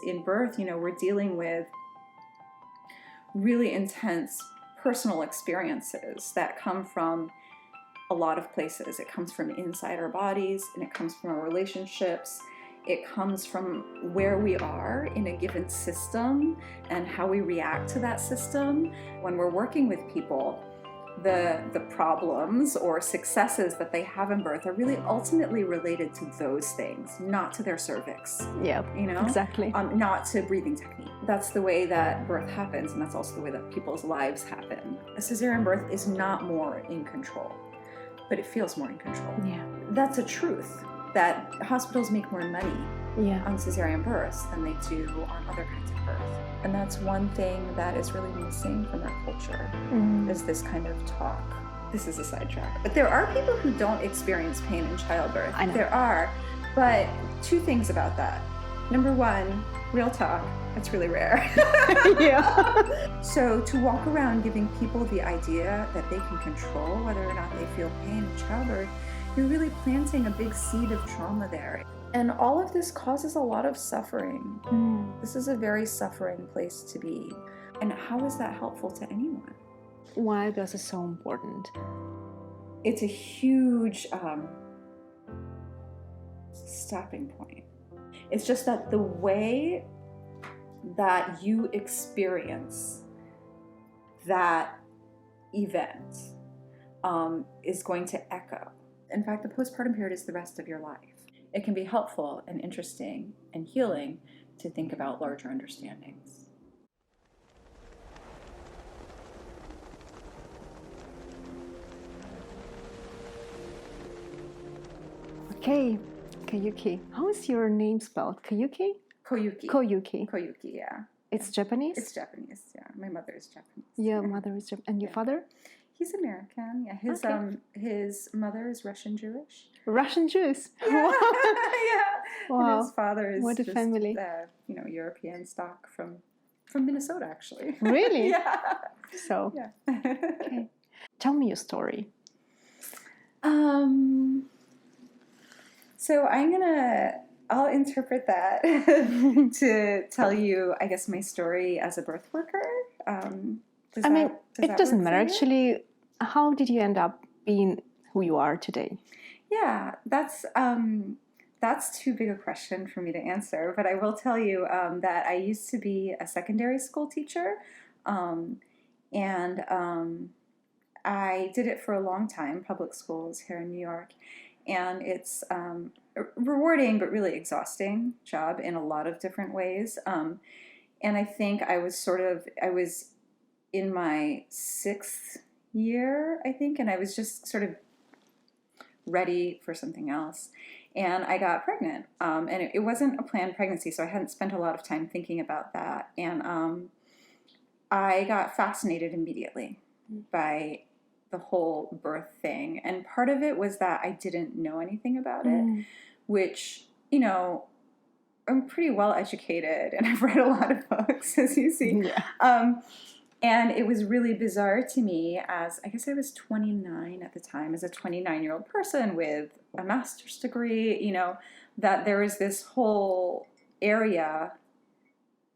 in birth, we're dealing with really intense personal experiences that come from a lot of places. It comes from inside our bodies, and it comes from our relationships. It comes from where we are in a given system and how we react to that system. When we're working with people, the problems or successes that they have in birth are really ultimately related to those things, not to their cervix. Yeah, exactly. Not to breathing technique. That's the way that birth happens, and that's also the way that people's lives happen. A cesarean birth is not more in control, but it feels more in control. Yeah. That's a truth, that hospitals make more money on cesarean births than they do on other kinds of birth. And that's one thing that is really missing from our culture, is this kind of talk. This is a sidetrack. But there are people who don't experience pain in childbirth. I know. There are. But two things about that. Number one, real talk, it's really rare. Yeah. So to walk around giving people the idea that they can control whether or not they feel pain in childbirth, you're really planting a big seed of trauma there. And all of this causes a lot of suffering. This is a very suffering place to be. And how is that helpful to anyone? Why is it so important? It's a huge stopping point. It's just that the way that you experience that event is going to echo. In fact, the postpartum period is the rest of your life. It can be helpful and interesting and healing to think about larger understandings. Okay, Koyuki. How is your name spelled? Koyuki? Koyuki. Koyuki. Koyuki, yeah. It's Japanese? It's Japanese, yeah. My mother is Japanese. Your mother is Japanese. And your father? He's American, yeah. His mother is Russian Jewish. Russian Jews? Yeah. Yeah. Wow. And his father is What a just, family. European stock from Minnesota, actually. Really? Yeah. So, Yeah. okay. Tell me your story. So I'll interpret that to tell you, I guess, my story as a birth worker. It doesn't matter. Actually, how did you end up being who you are today? Yeah, that's too big a question for me to answer. But I will tell you that I used to be a secondary school teacher, and I did it for a long time, public schools here in New York. And it's a rewarding but really exhausting job in a lot of different ways. And I think I was in my 6th year, I think, and I was just sort of ready for something else. And I got pregnant, and it wasn't a planned pregnancy, so I hadn't spent a lot of time thinking about that. And I got fascinated immediately by the whole birth thing. And part of it was that I didn't know anything about it, which, I'm pretty well educated and I've read a lot of books, as you see. Yeah. And it was really bizarre to me I guess I was 29 at the time, as a 29-year-old person with a master's degree, that there was this whole area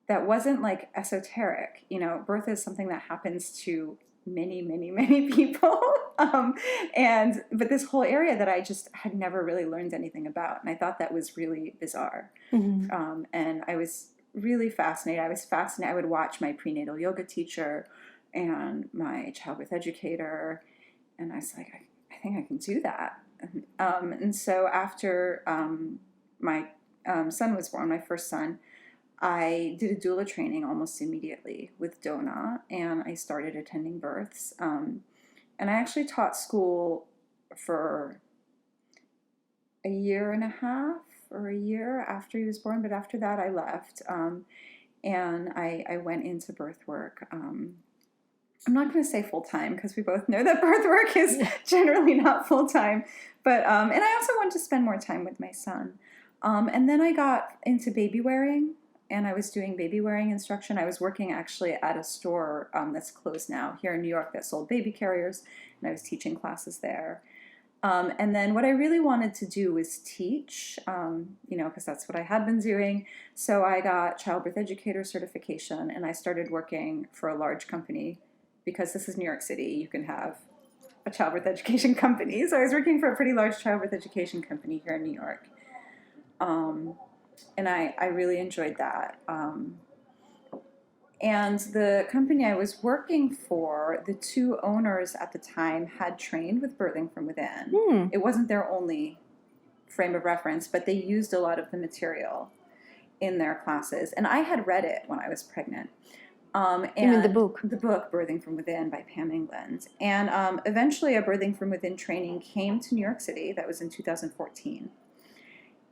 that wasn't like esoteric. Birth is something that happens to many, many, many people. But this whole area that I just had never really learned anything about. And I thought that was really bizarre. Mm-hmm. And I was really fascinated. I would watch my prenatal yoga teacher and my childbirth educator. And I was like, I think I can do that. And so after my son was born, my first son, I did a doula training almost immediately with Dona, and I started attending births. And I actually taught school for a year and a half or a year after he was born, but after that I left, and I went into birth work. I'm not going to say full-time because we both know that birth work is generally not full-time, but and I also wanted to spend more time with my son. And then I got into baby wearing, and I was doing baby wearing instruction. I was working actually at a store that's closed now here in New York that sold baby carriers, and I was teaching classes there. And then what I really wanted to do was teach, because that's what I had been doing. So I got childbirth educator certification, and I started working for a large company because this is New York City. You can have a childbirth education company. So I was working for a pretty large childbirth education company here in New York. And I really enjoyed that. And the company I was working for, the two owners at the time had trained with birthing from within. It wasn't their only frame of reference, but they used a lot of the material in their classes. And I had read it when I was pregnant. You mean the book? The book, Birthing from Within by Pam England. And eventually a Birthing from Within training came to New York City. That was in 2014.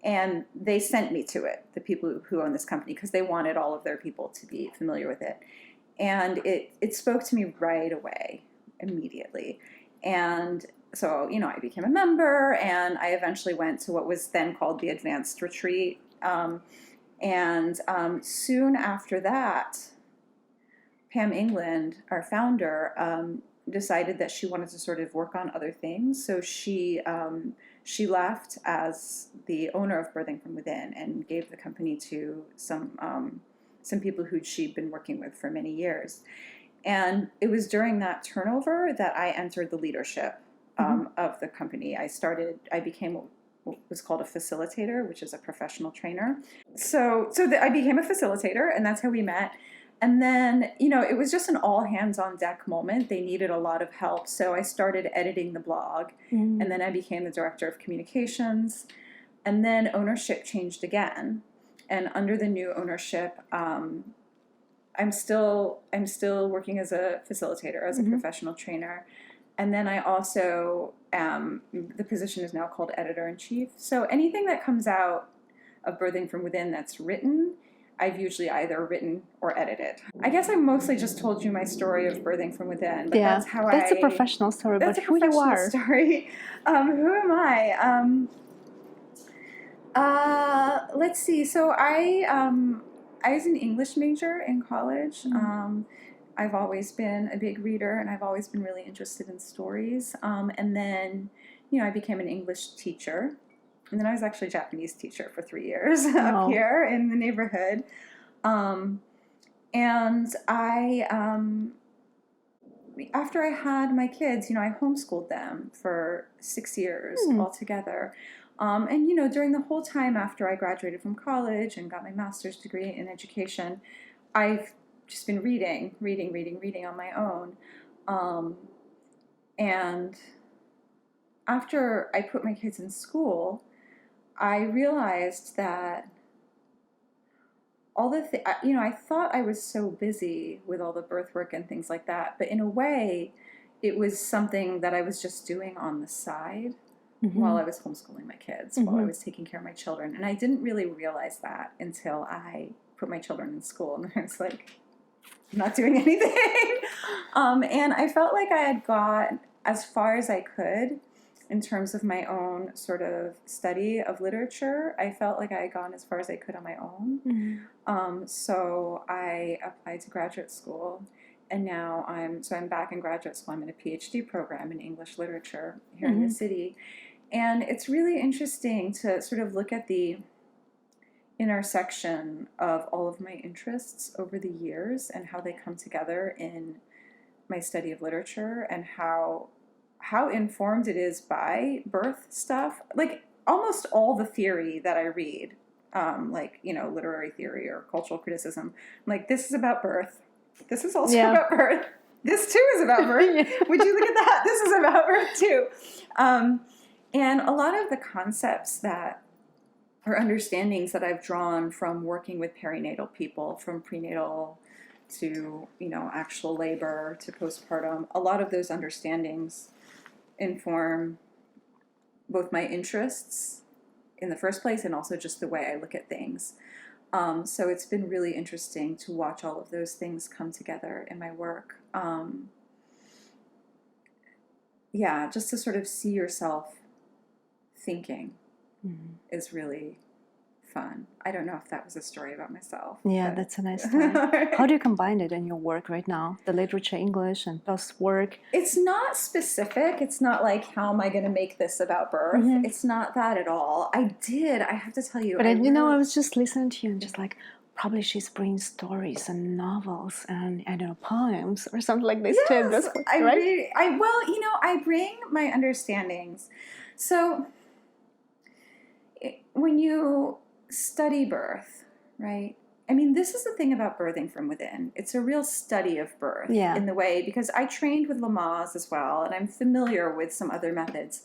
And they sent me to it, the people who own this company, because they wanted all of their people to be familiar with it. And it spoke to me right away, immediately. And so, I became a member, and I eventually went to what was then called the Advanced Retreat. Soon after that, Pam England, our founder, decided that she wanted to sort of work on other things. So she left as the owner of Birthing from Within and gave the company to some people who she'd been working with for many years. And it was during that turnover that I entered the leadership of the company. I became what was called a facilitator, which is a professional trainer. So I became a facilitator, and that's how we met. And then, it was just an all hands on deck moment. They needed a lot of help. So I started editing the blog, and then I became the director of communications. And then ownership changed again. And under the new ownership, I'm still working as a facilitator, as a professional trainer. And then I also the position is now called editor-in-chief. So anything that comes out of Birthing from Within that's written, I've usually either written or edited. I guess I mostly just told you my story of Birthing from Within, but that's a professional story. That's but a who you professional are? story. Who am I? Let's see. So I was an English major in college. I've always been a big reader, and I've always been really interested in stories. And then, I became an English teacher. And then I was actually a Japanese teacher for 3 years up here in the neighborhood. And after I had my kids, I homeschooled them for 6 years altogether. And, during the whole time after I graduated from college and got my master's degree in education, I've just been reading on my own. And after I put my kids in school, I realized that I thought I was so busy with all the birth work and things like that, but in a way, it was something that I was just doing on the side while I was homeschooling my kids, while I was taking care of my children. And I didn't really realize that until I put my children in school, and I was like, I'm not doing anything. And I felt like I had got as far as I could in terms of my own sort of study of literature. I felt like I had gone as far as I could on my own. So I applied to graduate school, and now I'm back in graduate school. I'm in a PhD program in English literature here in the city. And it's really interesting to sort of look at the intersection of all of my interests over the years and how they come together in my study of literature, and how informed it is by birth stuff. Like almost all the theory that I read, literary theory or cultural criticism, I'm like, this is about birth. This is also about birth. This too is about birth. Would you look at that? This is about birth too. And a lot of the concepts that or understandings that I've drawn from working with perinatal people, from prenatal to, actual labor to postpartum, a lot of those understandings inform both my interests in the first place and also just the way I look at things. So it's been really interesting to watch all of those things come together in my work. Just to sort of see yourself thinking is really fun. I don't know if that was a story about myself. Yeah, but... that's a nice story. How do you combine it in your work right now? The literature, English, and plus work? It's not specific. It's not like, how am I going to make this about birth? Mm-hmm. It's not that at all. I have to tell you. But I was just listening to you and just like, probably she's bringing stories and novels and, I don't know, poems or something like this to Yes, this, right? I bring my understandings. So when you study birth, right? I mean, this is the thing about birthing from within. It's a real study of birth in the way, because I trained with Lamaze as well, and I'm familiar with some other methods.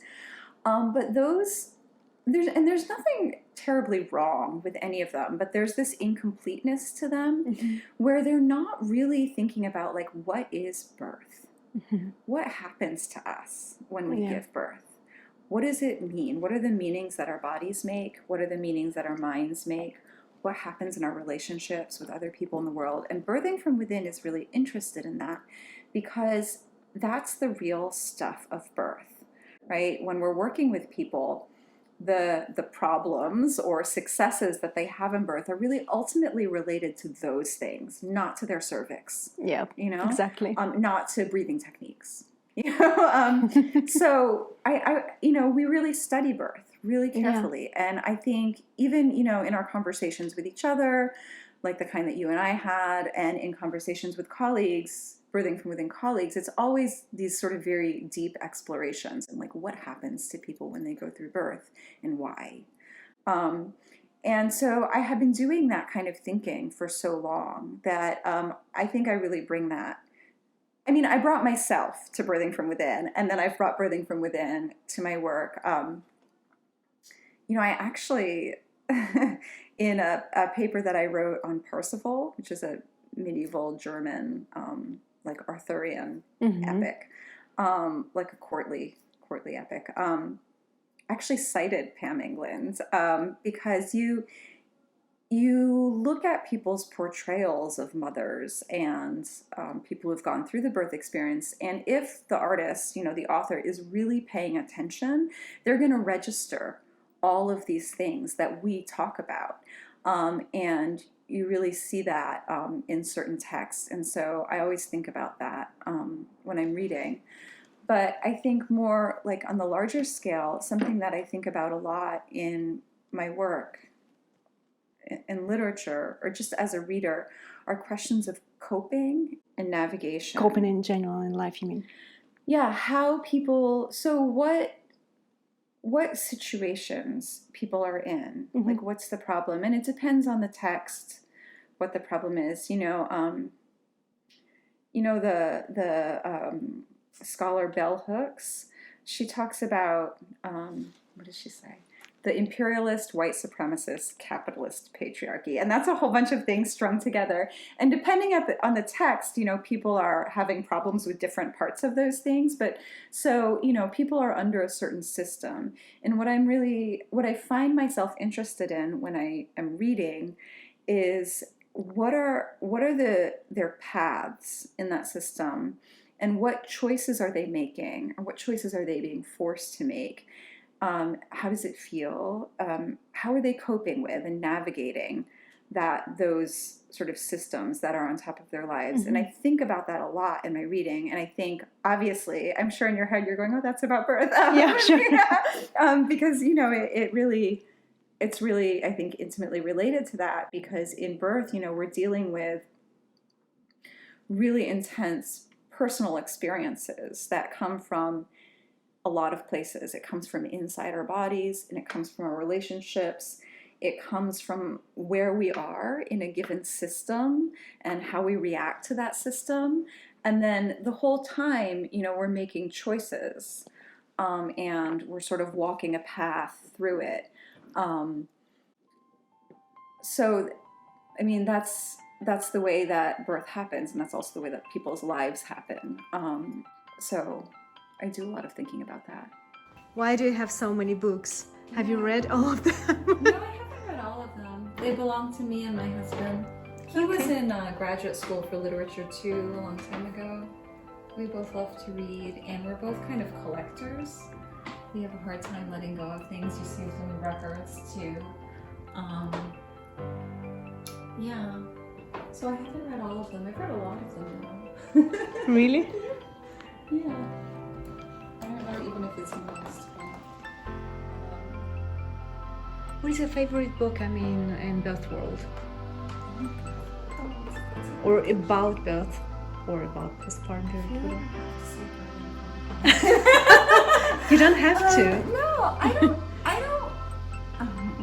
But there's nothing terribly wrong with any of them, but there's this incompleteness to them where they're not really thinking about, like, what is birth? What happens to us when we give birth? What does it mean? What are the meanings that our bodies make? What are the meanings that our minds make? What happens in our relationships with other people in the world? And birthing from within is really interested in that, because that's the real stuff of birth, right? When we're working with people, the problems or successes that they have in birth are really ultimately related to those things, not to their cervix. Yeah, exactly. Not to breathing techniques. So we really study birth really carefully. And I think even, in our conversations with each other, like the kind that you and I had, and in conversations with colleagues, birthing from within colleagues, it's always these sort of very deep explorations and like, what happens to people when they go through birth and why? And so I have been doing that kind of thinking for so long that I think I really bring that. I mean, I brought myself to birthing from within, and then I've brought birthing from within to my work. I actually, in a paper that I wrote on Parsifal, which is a medieval German, like Arthurian epic, like a courtly epic, actually cited Pam England's, because you look at people's portrayals of mothers and people who've gone through the birth experience, and if the artist, the author, is really paying attention, they're going to register all of these things that we talk about. And you really see that in certain texts. And so I always think about that when I'm reading. But I think more like on the larger scale, something that I think about a lot in my work, in literature, or just as a reader, are questions of coping and navigation. Coping in general in life, you mean? Yeah, how people, so what situations people are in, like what's the problem? And it depends on the text, what the problem is. The scholar Bell Hooks, she talks about, what does she say? The imperialist, white supremacist, capitalist patriarchy. And that's a whole bunch of things strung together. And depending on the text, people are having problems with different parts of those things. But so, people are under a certain system. And what I find myself interested in when I am reading is what are their paths in that system, and what choices are they making, or what choices are they being forced to make? How does it feel? How are they coping with and navigating those sort of systems that are on top of their lives? And I think about that a lot in my reading. And I think, obviously, I'm sure in your head you're going, oh, that's about birth. Yeah, sure. Because, it's really, I think, intimately related to that, because in birth, we're dealing with really intense personal experiences that come from a lot of places. It comes from inside our bodies, and it comes from our relationships. It comes from where we are in a given system and how we react to that system. And then the whole time, we're making choices, and we're sort of walking a path through it. So, I mean, that's the way that birth happens, and that's also the way that people's lives happen. So I do a lot of thinking about that. Why do you have so many books? Have you read all of them? No, I haven't read all of them. They belong to me and my husband. He was in graduate school for literature too a long time ago. We both love to read, and we're both kind of collectors. We have a hard time letting go of things. You see from the records too. Yeah. So I haven't read all of them. I've read a lot of them now. Really? Yeah. I don't know even if it's most. What is your favorite book, in birth world? Or about birth? Or about postpartum period? You don't have to. No, I don't.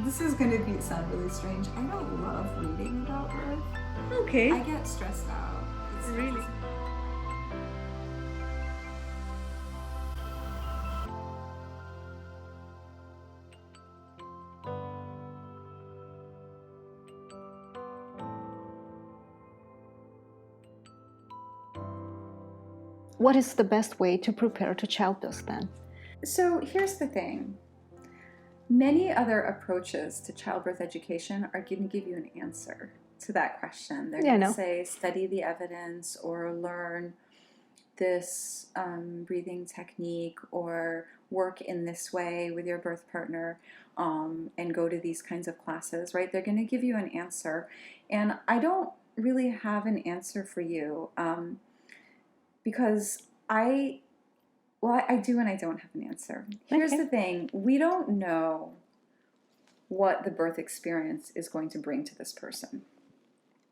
This is going to sound really strange. I don't love reading about birth. Okay. I get stressed out. Really? What is the best way to prepare to childbirth then? So here's the thing. Many other approaches to childbirth education are going to give you an answer to that question. They're going to say, study the evidence or learn this breathing technique or work in this way with your birth partner and go to these kinds of classes, right? They're going to give you an answer. And I don't really have an answer for you because I do and I don't have an answer. Here's the thing. We don't know what the birth experience is going to bring to this person.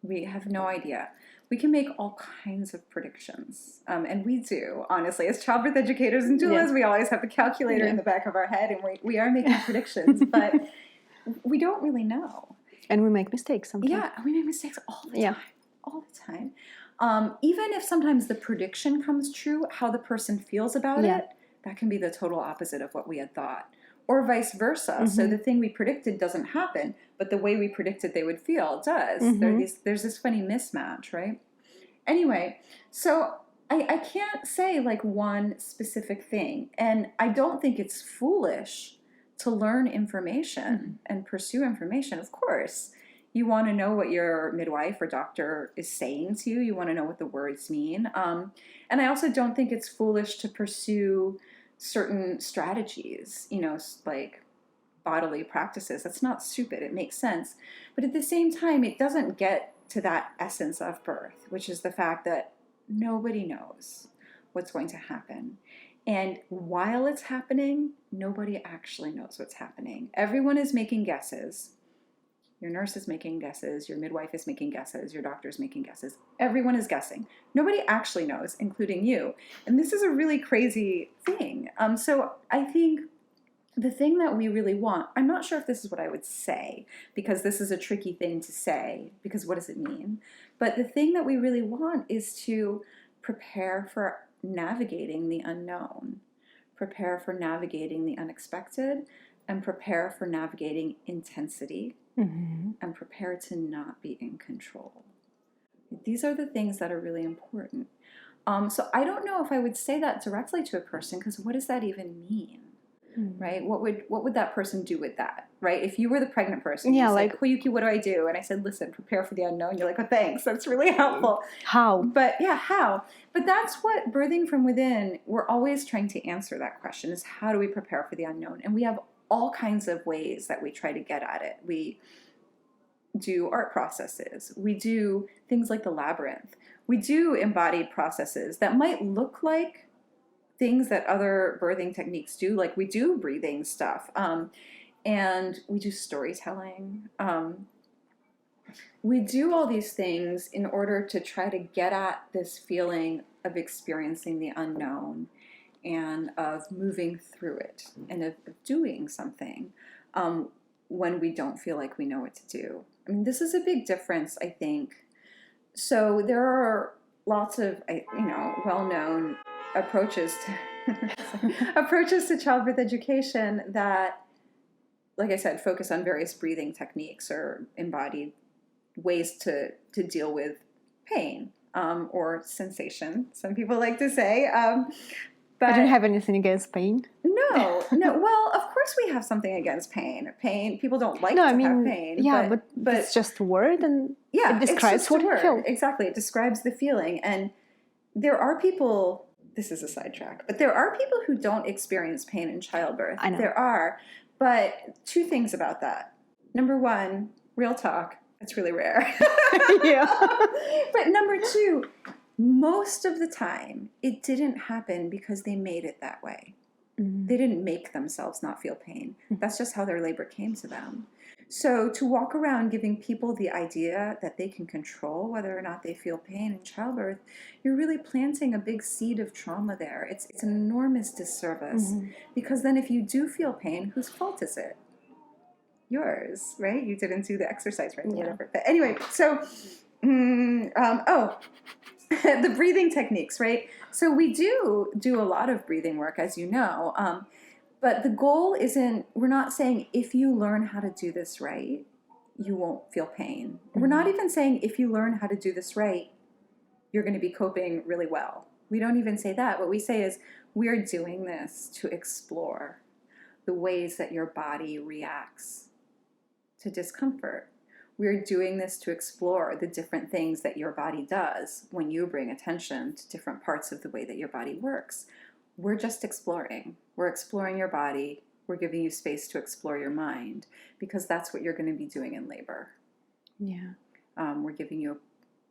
We have no idea. We can make all kinds of predictions. And we do, honestly. As childbirth educators and doulas, we always have the calculator in the back of our head, and we are making predictions, but we don't really know. And we make mistakes sometimes. Yeah, we make mistakes all the time. All the time. Even if sometimes the prediction comes true, how the person feels about it, that can be the total opposite of what we had thought. Or vice versa. Mm-hmm. So the thing we predicted doesn't happen, but the way we predicted they would feel does. Mm-hmm. There's this funny mismatch, right? Anyway, so I can't say like one specific thing. And I don't think it's foolish to learn information and pursue information. Of course, you want to know what your midwife or doctor is saying to you. You want to know what the words mean. And I also don't think it's foolish to pursue certain strategies, like bodily practices. That's not stupid. It makes sense. But at the same time, it doesn't get to that essence of birth, which is the fact that nobody knows what's going to happen. And while it's happening, nobody actually knows what's happening. Everyone is making guesses. Your nurse is making guesses. Your midwife is making guesses. Your doctor is making guesses. Everyone is guessing. Nobody actually knows, including you. And this is a really crazy thing. So I think the thing that we really want, I'm not sure if this is what I would say, because this is a tricky thing to say, because what does it mean? But the thing that we really want is to prepare for navigating the unknown, prepare for navigating the unexpected, and prepare for navigating intensity. Mm-hmm. And prepare to not be in control. These are the things that are really important. So I don't know if I would say that directly to a person, because what does that even mean? Mm-hmm. Right? What would that person do with that? Right? If you were the pregnant person, you like, Koyuki, what do I do? And I said, listen, prepare for the unknown. You're like, oh, thanks. That's really helpful. How? But how? But that's what birthing from within, we're always trying to answer that question, is how do we prepare for the unknown? And we have all kinds of ways that we try to get at it. We do art processes. We do things like the labyrinth. We do embodied processes that might look like things that other birthing techniques do. Like we do breathing stuff. And we do storytelling. We do all these things in order to try to get at this feeling of experiencing the unknown and of moving through it and of doing something when we don't feel like we know what to do. I mean, this is a big difference, I think. So there are lots of, well-known approaches to childbirth education that, like I said, focus on various breathing techniques or embodied ways to deal with pain or sensation, some people like to say. But I don't have anything against pain. No. Well, of course we have something against pain. People don't like have pain. Yeah, but it's just a word, and it describes what you feel. Exactly, it describes the feeling. And there are people. This is a sidetrack, but there are people who don't experience pain in childbirth. I know. There are, but two things about that. number one, real talk, it's really rare. Yeah. But number two, most of the time, it didn't happen because they made it that way. They didn't make themselves not feel pain. That's just how their labor came to them. So to walk around giving people the idea that they can control whether or not they feel pain in childbirth, you're really planting a big seed of trauma there. It's an enormous disservice. Because then if you do feel pain, whose fault is it? Yours, right? You didn't do the exercise right or whatever. But anyway, so, the breathing techniques, right? So we do a lot of breathing work, as you know. But the goal isn't, we're not saying if you learn how to do this right, you won't feel pain. We're not even saying if you learn how to do this right, you're going to be coping really well. We don't even say that. What we say is we're doing this to explore the ways that your body reacts to discomfort. We're doing this to explore the different things that your body does when you bring attention to different parts of the way that your body works. We're just exploring. We're exploring your body. We're giving you space to explore your mind because that's what you're going to be doing in labor. Yeah. We're giving you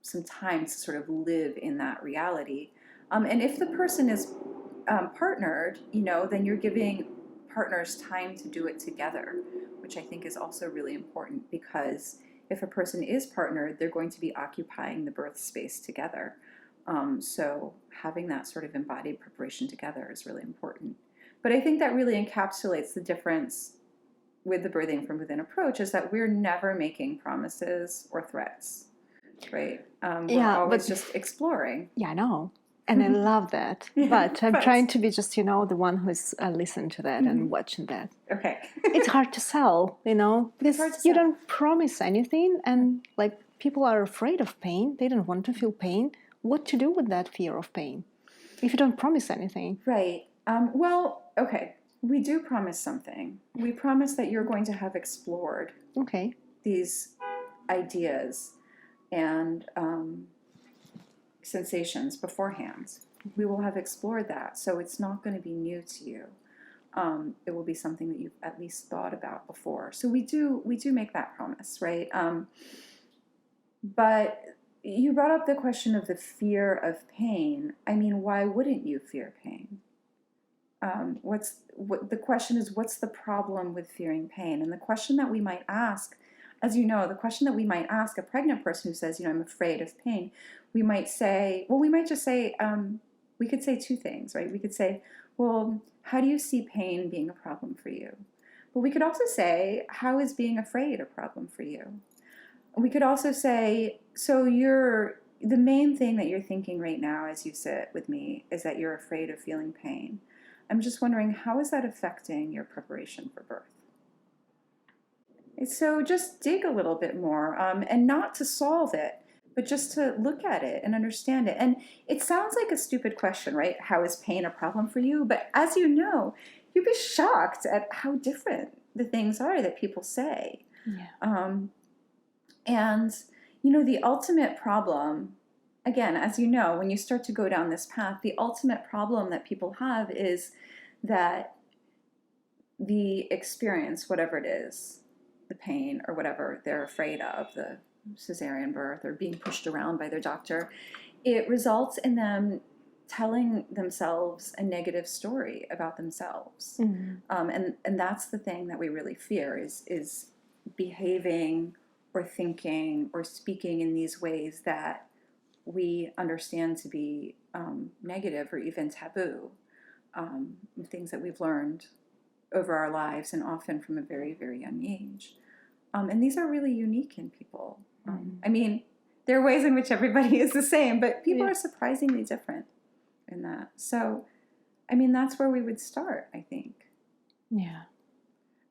some time to sort of live in that reality. And if the person is partnered, then you're giving partners time to do it together, which I think is also really important because if a person is partnered, they're going to be occupying the birth space together. So having that sort of embodied preparation together is really important. But I think that really encapsulates the difference with the birthing from within approach is that we're never making promises or threats, right? We're always just exploring. Yeah, I know. And I love that. But I'm trying to be just, the one who's listening to that and watching that. Okay. It's hard to sell, because you don't promise anything. And like people are afraid of pain. They don't want to feel pain. What to do with that fear of pain if you don't promise anything? Right. Okay. We do promise something. We promise that you're going to have explored these ideas and sensations beforehand. We will have explored that, so it's not going to be new to you. It will be something that you've at least thought about before. So we do make that promise, right? But you brought up the question of the fear of pain. I mean, why wouldn't you fear pain? The question is, what's the problem with fearing pain? And the question that we might ask, as you know, the question that we might ask a pregnant person who says, I'm afraid of pain, we might just say, we could say two things, right? We could say, well, how do you see pain being a problem for you? But we could also say, how is being afraid a problem for you? We could also say, so the main thing that you're thinking right now as you sit with me is that you're afraid of feeling pain. I'm just wondering, how is that affecting your preparation for birth? So just dig a little bit more, and not to solve it, but just to look at it and understand it. And it sounds like a stupid question, right? How is pain a problem for you? But as you know, you'd be shocked at how different the things are that people say. Yeah. And, the ultimate problem, again, as you know, when you start to go down this path, the ultimate problem that people have is that the experience, whatever it is, the pain or whatever they're afraid of, the cesarean birth or being pushed around by their doctor, it results in them telling themselves a negative story about themselves. And that's the thing that we really fear is behaving or thinking or speaking in these ways that we understand to be negative or even taboo, things that we've learned over our lives and often from a very, very young age. And these are really unique in people. I mean, there are ways in which everybody is the same, but people are surprisingly different in that. So, I mean, that's where we would start, I think. Yeah.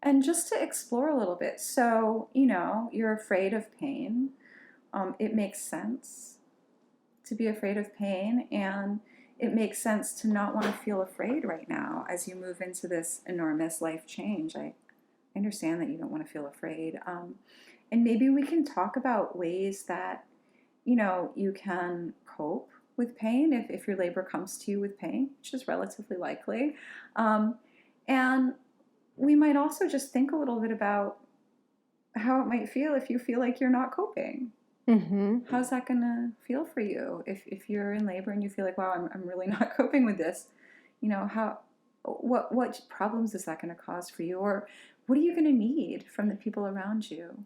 And just to explore a little bit. So, you're afraid of pain. It makes sense to be afraid of pain, and it makes sense to not want to feel afraid right now as you move into this enormous life change. I understand that you don't want to feel afraid. And maybe we can talk about ways that, you can cope with pain if your labor comes to you with pain, which is relatively likely. And we might also just think a little bit about how it might feel if you feel like you're not coping. Mm-hmm. How's that going to feel for you if you're in labor and you feel like, wow, I'm really not coping with this? You know, what problems is that going to cause for you? Or what are you going to need from the people around you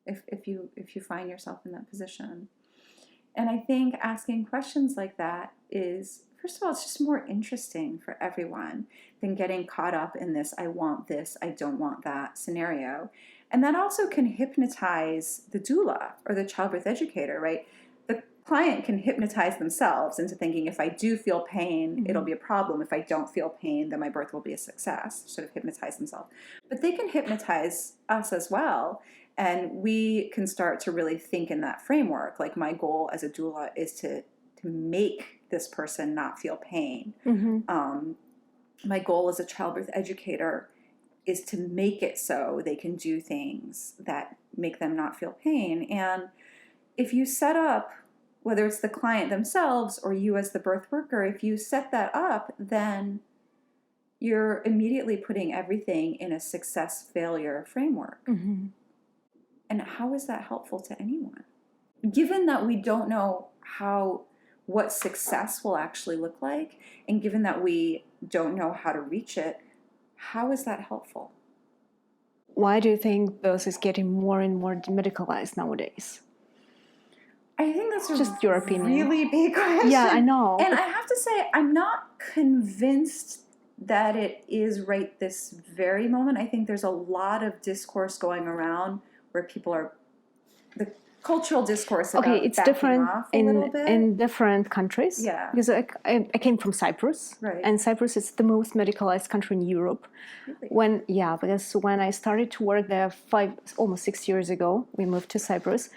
if you find yourself in that position? And I think asking questions like that is, first of all, it's just more interesting for everyone than getting caught up in this, I want this, I don't want that scenario. And that also can hypnotize the doula or the childbirth educator, right? The client can hypnotize themselves into thinking, if I do feel pain, it'll be a problem. If I don't feel pain, then my birth will be a success. Sort of hypnotize themselves. But they can hypnotize us as well. And we can start to really think in that framework. Like, my goal as a doula is to make this person not feel pain. My goal as a childbirth educator is to make it so they can do things that make them not feel pain. And if you set up, whether it's the client themselves or you as the birth worker, if you set that up, then you're immediately putting everything in a success-failure framework. And how is that helpful to anyone? Given that we don't know what success will actually look like, and given that we don't know how to reach it, how is that helpful? Why do you think birth is getting more and more medicalized nowadays? I think that's just your opinion. Really big question. Yeah, I know. And I have to say, I'm not convinced that it is right this very moment. I think there's a lot of discourse going around where people are, the cultural discourse about it's different off a little bit. in different countries. Yeah. Because I came from Cyprus. Right. And Cyprus is the most medicalized country in Europe. Really? Because when I started to work there almost 6 years ago, we moved to Cyprus.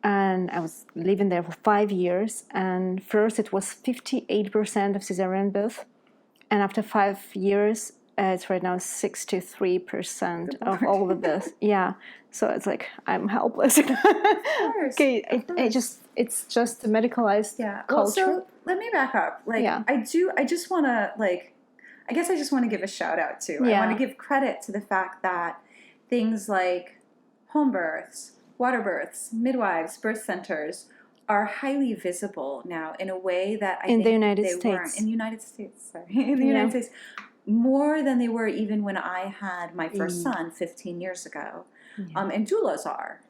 And I was living there for 5 years. And first it was 58% of cesarean birth. And after 5 years, it's right now 63% of all the births. Yeah. So it's like, I'm helpless. Of course. Okay, it's just the medicalized culture. Well, so let me back up. I just want to I guess I just want to give a shout out to. I want to give credit to the fact that things like home births, water births, midwives, birth centers are highly visible now in a way that I think the United they States. weren't. In the United States, sorry. In the United States. More than they were even when I had my first son 15 years ago. And doulas are.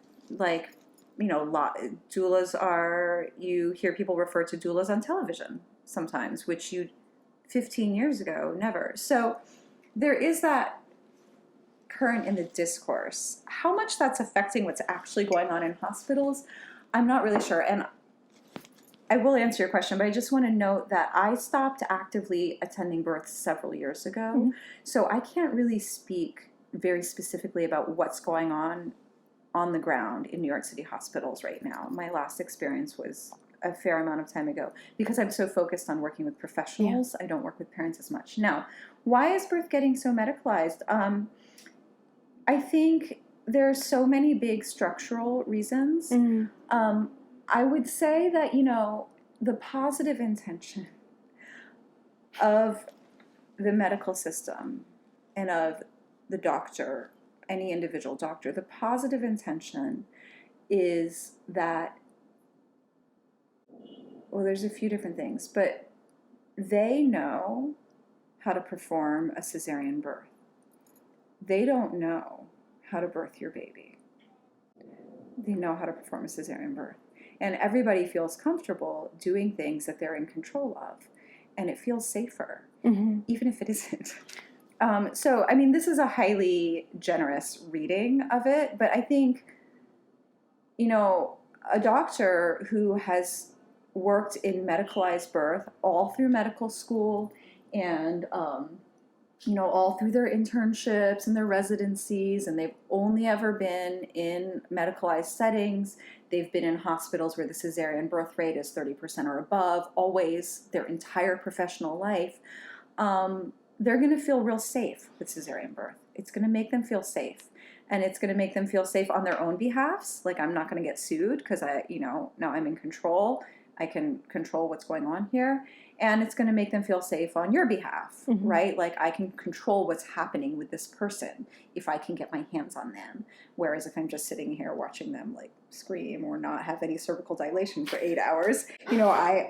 Doulas are, you hear people refer to doulas on television sometimes, which 15 years ago, never. So there is that current in the discourse. How much that's affecting what's actually going on in hospitals, I'm not really sure. And I will answer your question, but I just want to note that I stopped actively attending births several years ago. So I can't really speak very specifically about what's going on the ground in New York City hospitals right now. My last experience was a fair amount of time ago. Because I'm so focused on working with professionals, I don't work with parents as much. Now, why is birth getting so medicalized? I think there are so many big structural reasons. I would say that, the positive intention of the medical system and of the doctor, any individual doctor, the positive intention is that, well, there's a few different things, but they know how to perform a cesarean birth. They don't know how to birth your baby. They know how to perform a cesarean birth. And everybody feels comfortable doing things that they're in control of. And it feels safer, even if it isn't. This is a highly generous reading of it. But I think, a doctor who has worked in medicalized birth all through medical school and, all through their internships and their residencies, and they've only ever been in medicalized settings. They've been in hospitals where the cesarean birth rate is 30% or above, always, their entire professional life. They're going to feel real safe with cesarean birth. It's going to make them feel safe. And it's going to make them feel safe on their own behalfs. Like, I'm not going to get sued because now I'm in control. I can control what's going on here, and it's going to make them feel safe on your behalf, right? Like I can control what's happening with this person if I can get my hands on them. Whereas if I'm just sitting here watching them like scream or not have any cervical dilation for 8 hours,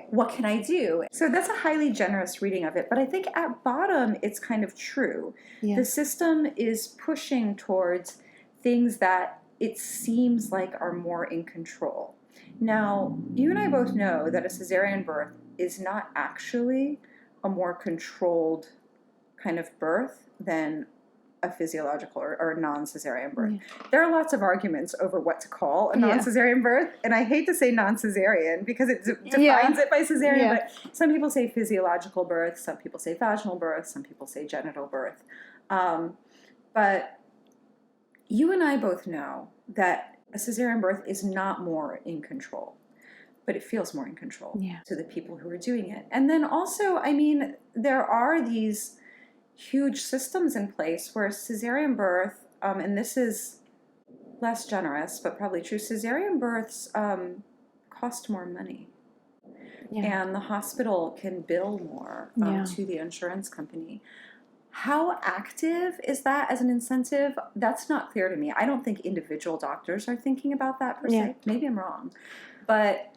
what can I do? So that's a highly generous reading of it. But I think at bottom, it's kind of true. Yeah. The system is pushing towards things that it seems like are more in control. Now, you and I both know that a cesarean birth is not actually a more controlled kind of birth than a physiological or non-cesarean birth. Yeah. There are lots of arguments over what to call a non-cesarean birth, and I hate to say non-cesarean because it defines it by cesarean, but some people say physiological birth, some people say vaginal birth, some people say genital birth. But you and I both know that a cesarean birth is not more in control, but it feels more in control to the people who are doing it. And then also, I mean, there are these huge systems in place where cesarean birth, and this is less generous, but probably true, cesarean births cost more money. Yeah. And the hospital can bill more to the insurance company. How active is that as an incentive? That's not clear to me. I don't think individual doctors are thinking about that per se. Maybe I'm wrong. But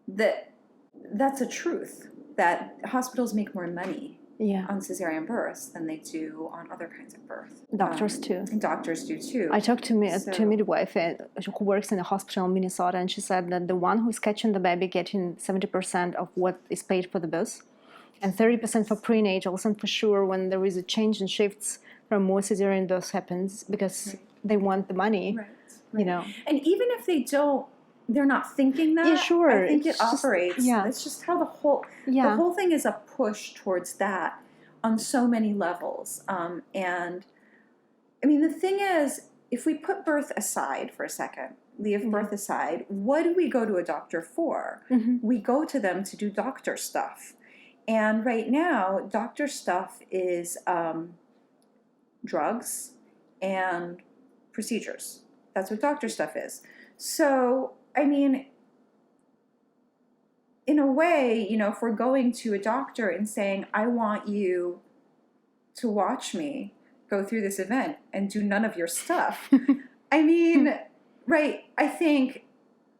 that's a truth, that hospitals make more money on cesarean births than they do on other kinds of birth. Doctors too. Doctors do too. I talked to a midwife who works in a hospital in Minnesota, and she said that the one who's catching the baby getting 70% of what is paid for the birth, and 30% for prenatals, and for sure when there is a change in shifts, more cesarean births happens because they want the money. Right. And even if they don't, they're not thinking that. Yeah, sure. I think it operates. It's just how the whole thing is a push towards that on so many levels. And I mean, the thing is, if we put birth aside for a second, leave birth aside, what do we go to a doctor for? We go to them to do doctor stuff. And right now, doctor stuff is drugs and procedures. That's what doctor stuff is. So, I mean, in a way, if we're going to a doctor and saying, I want you to watch me go through this event and do none of your stuff, I mean, right, I think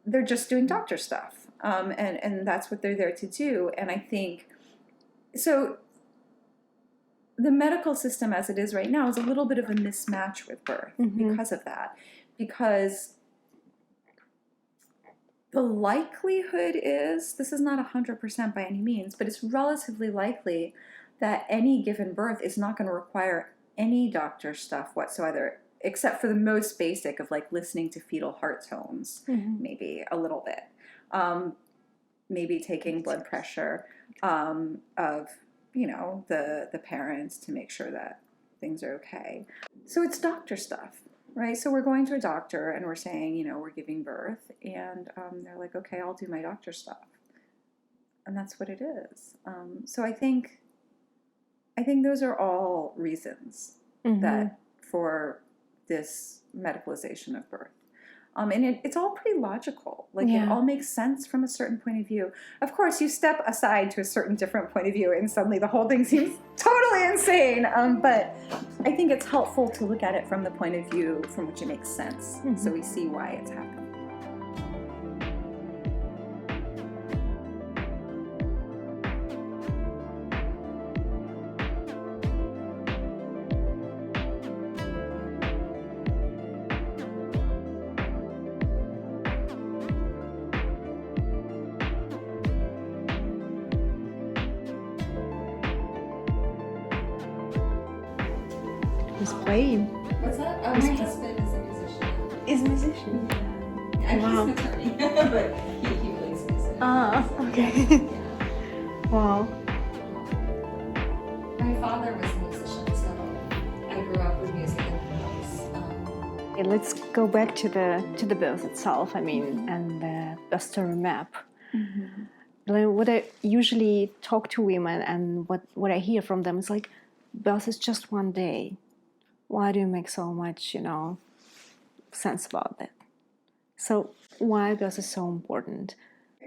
they're just doing doctor stuff. And that's what they're there to do. And I think, so the medical system as it is right now is a little bit of a mismatch with birth because of that. Because the likelihood is, this is not 100% by any means, but it's relatively likely that any given birth is not going to require any doctor stuff whatsoever, except for the most basic of like listening to fetal heart tones, maybe a little bit. Maybe taking blood pressure of, the parents to make sure that things are okay. So it's doctor stuff. Right, so we're going to a doctor and we're saying, we're giving birth, and they're like, okay, I'll do my doctor stuff, and that's what it is. So I think those are all reasons that for this medicalization of birth, and it's all pretty logical. Like it all makes sense from a certain point of view. Of course, you step aside to a certain different point of view, and suddenly the whole thing seems totally insane. But I think it's helpful to look at it from the point of view from which it makes sense, so we see why it's happening. He's playing. What's that? My husband is a musician. Is a musician? Yeah. And he's an attorney, but he plays music. Okay. Yeah. Wow. My father was a musician, so I grew up with music in the house. Okay, let's go back to the birth itself. I mean, and the birth story map. What I usually talk to women and what I hear from them is like, birth is just one day. Why do you make so much, sense about that? So why birth is so important?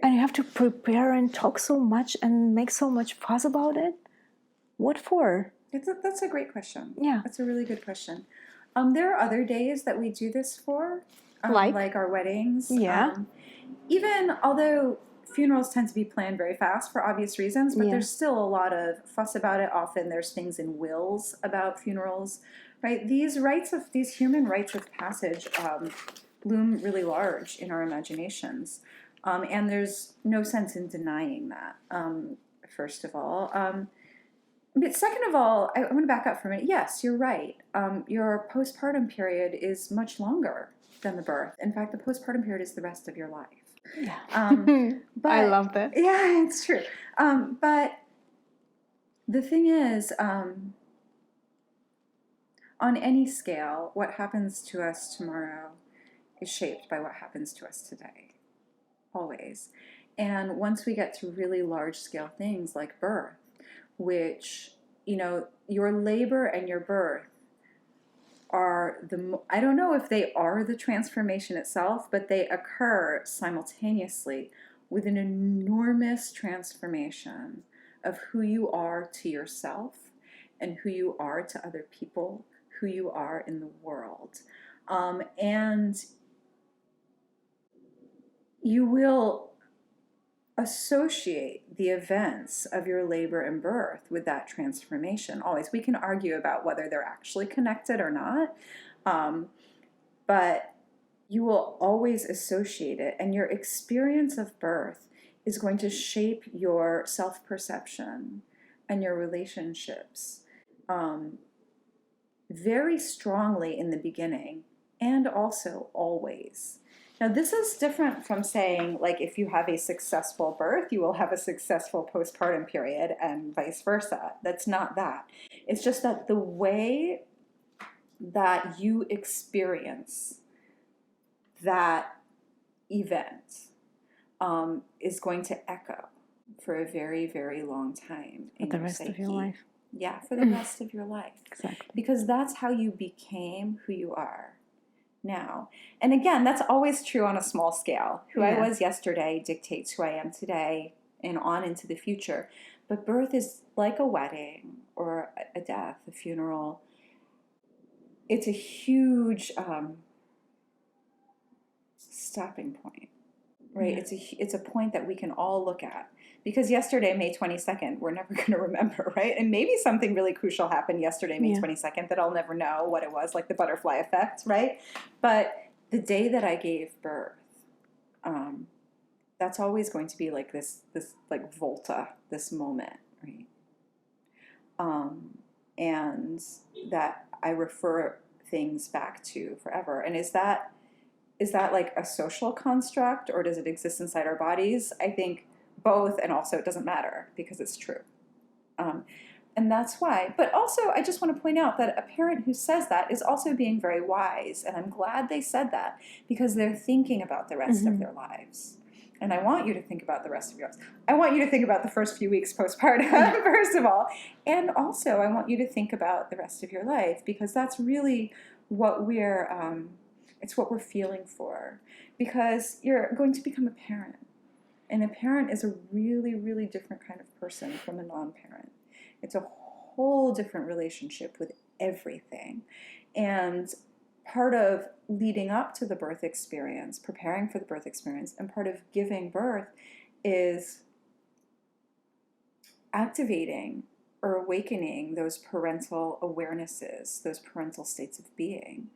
And you have to prepare and talk so much and make so much fuss about it. What for? That's a great question. Yeah. That's a really good question. There are other days that we do this for, like our weddings. Yeah. Even although funerals tend to be planned very fast for obvious reasons, but there's still a lot of fuss about it. Often there's things in wills about funerals, right? These human rites of passage loom really large in our imaginations. And there's no sense in denying that, first of all. But second of all, I want to back up for a minute. Yes, you're right. Your postpartum period is much longer than the birth. In fact, the postpartum period is the rest of your life. Yeah. But, I love that. Yeah, it's true. But the thing is, on any scale, what happens to us tomorrow is shaped by what happens to us today. Always. And once we get to really large scale things like birth, which, your labor and your birth are I don't know if they are the transformation itself, but they occur simultaneously with an enormous transformation of who you are to yourself and who you are to other people, who you are in the world. And you will associate the events of your labor and birth with that transformation. Always. We can argue about whether they're actually connected or not, but you will always associate it, and your experience of birth is going to shape your self-perception and your relationships very strongly in the beginning, and also always. Now, this is different from saying, like, if you have a successful birth, you will have a successful postpartum period and vice versa. That's not that. It's just that the way that you experience that event is going to echo for a very, very long time in the your rest psyche. of your life. Yeah, for the rest of your life. Exactly. Because that's how you became who you are now. And again, that's always true on a small scale. Who I was yesterday dictates who I am today and on into the future. But birth is like a wedding or a death, a funeral. It's a huge stopping point, right? Yeah. It's a point that we can all look at. Because yesterday, May 22nd, we're never going to remember, right? And maybe something really crucial happened yesterday, May 22nd, that I'll never know what it was, like the butterfly effect, right? But the day that I gave birth, that's always going to be like this like volta, this moment, right? And that I refer things back to forever. And is that like a social construct, or does it exist inside our bodies? I think both, and also it doesn't matter because it's true. And that's why. But also, I just want to point out that a parent who says that is also being very wise, and I'm glad they said that, because they're thinking about the rest of their lives. And I want you to think about the rest of your lives. I want you to think about the first few weeks postpartum, first of all. And also, I want you to think about the rest of your life, because that's really what it's what we're feeling for. Because you're going to become a parent. And a parent is a really, really different kind of person from a non-parent. It's a whole different relationship with everything. And part of leading up to the birth experience, preparing for the birth experience, and part of giving birth is activating or awakening those parental awarenesses, those parental states of being.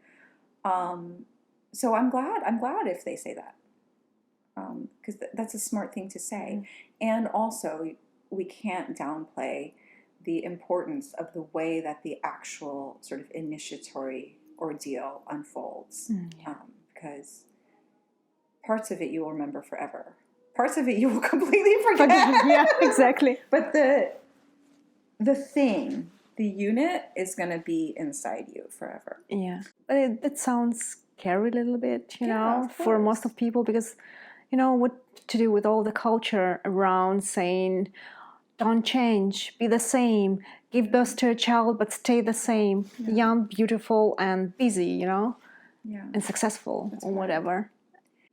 So I'm glad if they say that. Because that's a smart thing to say. And also, we can't downplay the importance of the way that the actual sort of initiatory ordeal unfolds. Because parts of it you will remember forever. Parts of it you will completely forget. Yeah, exactly. But the thing, the unit, is going to be inside you forever. Yeah. But it sounds scary a little bit, you know, for most of people, because what to do with all the culture around saying, don't change, be the same, give birth to a child, but stay the same, young, beautiful, and busy, and successful, or whatever.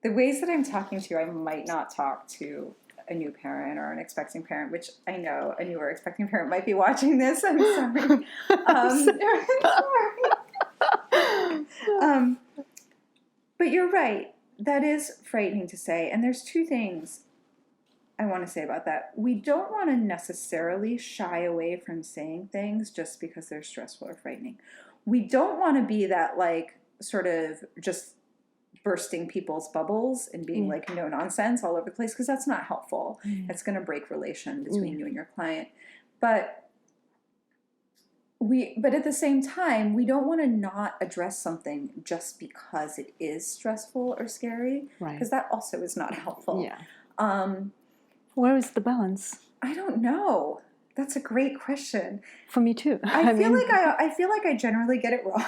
the ways that I'm talking to you, I might not talk to a new parent or an expecting parent, which I know a newer expecting parent might be watching this. I'm sorry. Sorry. But you're right. That is frightening to say. And there's two things I want to say about that. We don't want to necessarily shy away from saying things just because they're stressful or frightening. We don't want to be that, like, sort of just bursting people's bubbles and being like no nonsense all over the place, because that's not helpful. It's going to break relation between you and your client. But at the same time, we don't want to not address something just because it is stressful or scary, because that also is not helpful. Where is the balance? I don't know. That's a great question. For me too. I feel like I generally get it wrong.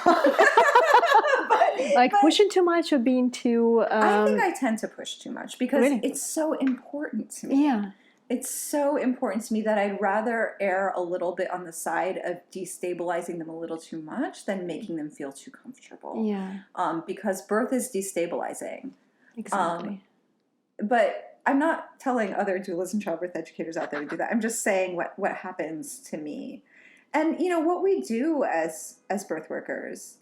but pushing too much or being too... I think I tend to push too much because it's so important to me. Yeah. It's so important to me that I'd rather err a little bit on the side of destabilizing them a little too much than making them feel too comfortable. Yeah. Because birth is destabilizing. Exactly. But I'm not telling other doulas and childbirth educators out there to do that. I'm just saying what happens to me. And, what we do as birth workers,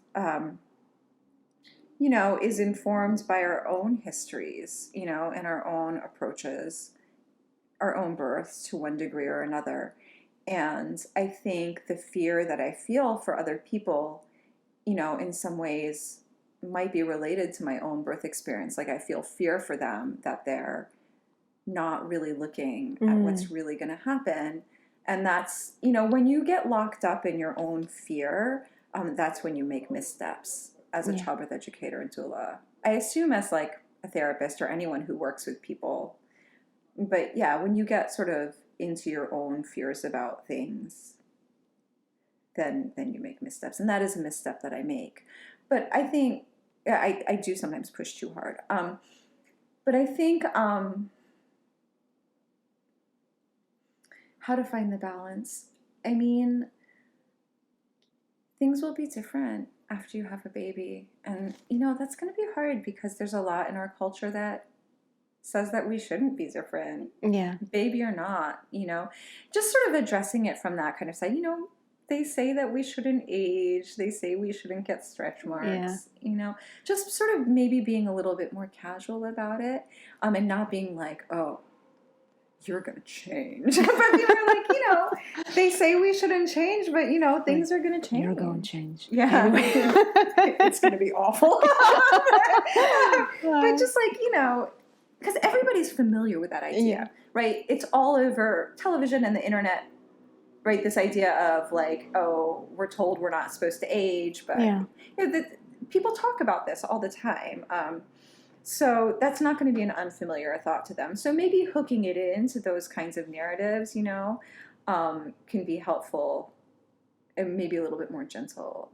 is informed by our own histories, and our own approaches, our own births to one degree or another. And I think the fear that I feel for other people, in some ways might be related to my own birth experience. Like I feel fear for them that they're not really looking at what's really going to happen. And that's, when you get locked up in your own fear, that's when you make missteps as a childbirth educator and doula. I assume as like a therapist or anyone who works with people. But yeah, when you get sort of into your own fears about things, then you make missteps. And that is a misstep that I make. But I think, I do sometimes push too hard. But I think, how to find the balance. I mean, things will be different after you have a baby. And, that's going to be hard because there's a lot in our culture that says that we shouldn't be different. Yeah. Baby or not, just sort of addressing it from that kind of side. They say that we shouldn't age. They say we shouldn't get stretch marks, just sort of maybe being a little bit more casual about it, and not being like, oh, you're going to change. But people are like, they say we shouldn't change, but, things are going to change. You're going to change. Yeah. Anyway. It's going to be awful. But just like, because everybody's familiar with that idea, right? It's all over television and the internet, right? This idea of like, oh, we're told we're not supposed to age, but people talk about this all the time. So that's not going to be an unfamiliar thought to them. So maybe hooking it into those kinds of narratives, can be helpful and maybe a little bit more gentle.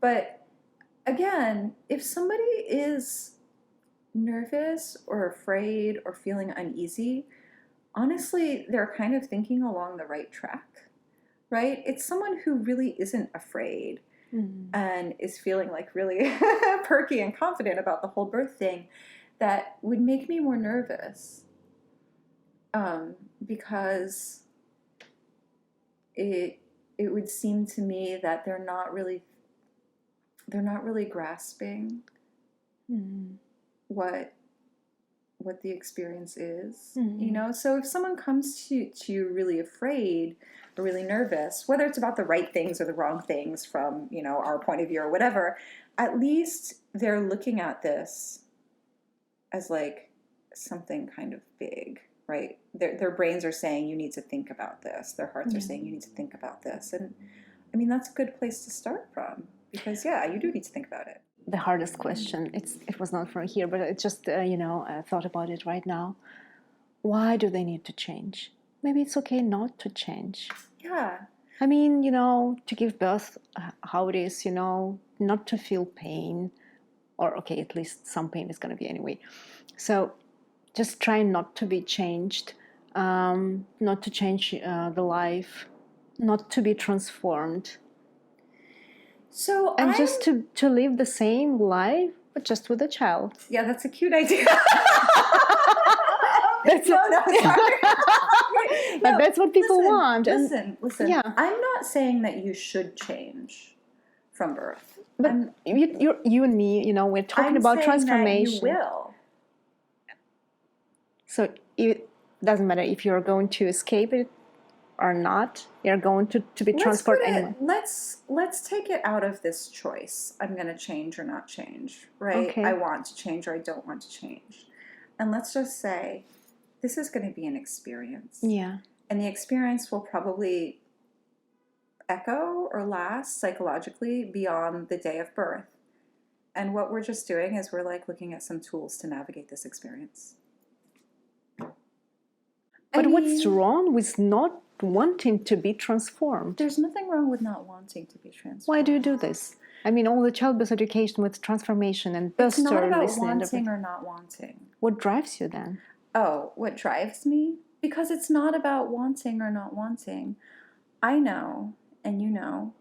But again, if somebody is nervous or afraid or feeling uneasy, honestly, they're kind of thinking along the right track, right? It's someone who really isn't afraid and is feeling like really perky and confident about the whole birth thing that would make me more nervous, because it would seem to me that they're not really grasping what the experience is, So if someone comes to you really afraid or really nervous, whether it's about the right things or the wrong things from, our point of view or whatever, at least they're looking at this as like something kind of big, right? Their brains are saying, you need to think about this. Their hearts are saying, you need to think about this. And I mean, that's a good place to start from, because you do need to think about it. The hardest question, it was not for here, but it just, I thought about it right now. Why do they need to change? Maybe it's okay not to change. Yeah. I mean, to give birth how it is, not to feel pain, or okay, at least some pain is going to be anyway. So just try not to be changed, not to change the life, not to be transformed. So just to live the same life but just with a child. Yeah, that's a cute idea. That's no, sorry. But that's what people want. Listen. Yeah. I'm not saying that you should change from birth. But you and me, we're talking about transformation. That you will. So it doesn't matter if you're going to escape it or not. You're going to be transported anyway. Let's take it out of this choice. I'm going to change or not change, right? Okay. I want to change or I don't want to change. And let's just say this is going to be an experience. Yeah. And the experience will probably echo or last psychologically beyond the day of birth. And what we're just doing is we're like looking at some tools to navigate this experience. But what's wrong with not wanting to be transformed? There's nothing wrong with not wanting to be transformed. Why do you do this? I mean, all the childbirth education with transformation and birth story listening. It's not about wanting or not wanting. What drives you then? Oh, what drives me? Because it's not about wanting or not wanting. I know, and you know.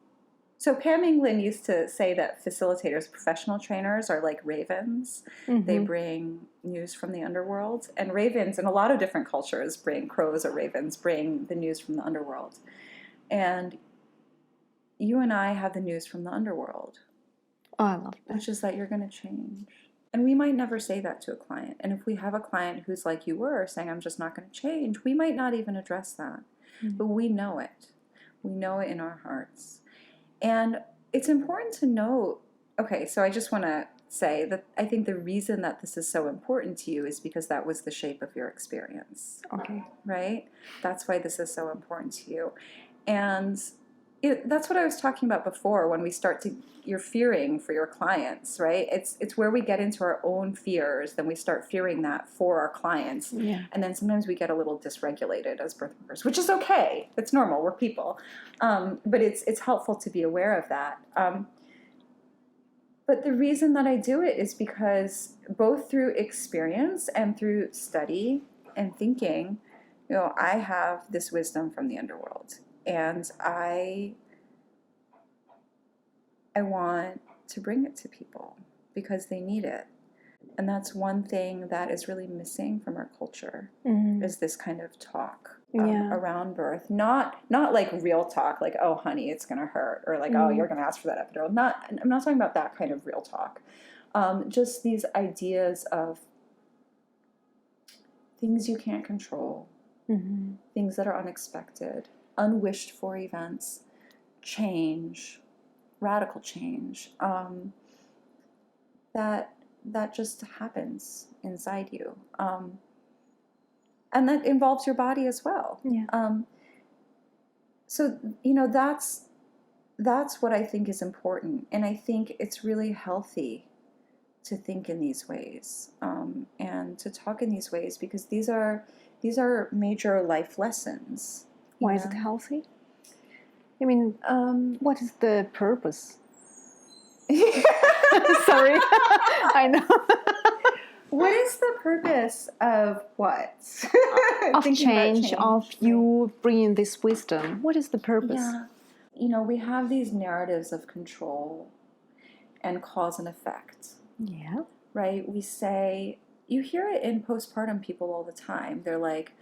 So Pam England used to say that facilitators, professional trainers, are like ravens. Mm-hmm. They bring news from the underworld. And ravens, in a lot of different cultures, crows or ravens bring the news from the underworld. And you and I have the news from the underworld. Oh, I love that. Which is that you're going to change. And we might never say that to a client. And if we have a client who's like you were, saying, I'm just not going to change, we might not even address that. Mm-hmm. But we know it. We know it in our hearts. And it's important to know, okay, so I just want to say that I think the reason that this is so important to you is because that was the shape of your experience. Okay. Right? That's why this is so important to you. And that's what I was talking about before when we you're fearing for your clients, right? It's where we get into our own fears, then we start fearing that for our clients. Yeah. And then sometimes we get a little dysregulated as birth workers, which is okay. It's normal. We're people. But it's helpful to be aware of that. But the reason that I do it is because both through experience and through study and thinking, I have this wisdom from the underworld. And I want to bring it to people because they need it. And that's one thing that is really missing from our culture, is this kind of talk around birth. Not like real talk, like, oh, honey, it's going to hurt, or like, oh, you're going to ask for that epidural. I'm not talking about that kind of real talk. Just these ideas of things you can't control, things that are unexpected, unwished for events, change, radical change, that just happens inside you. And that involves your body as well. Yeah. So, that's what I think is important. And I think it's really healthy to think in these ways, and to talk in these ways, because these are major life lessons. Why is it healthy? I mean, what is the purpose? Sorry, I know. What is the purpose of what? Of change, of you bringing this wisdom. What is the purpose? Yeah. We have these narratives of control and cause and effect. Yeah. Right? We say, you hear it in postpartum people all the time. They're like,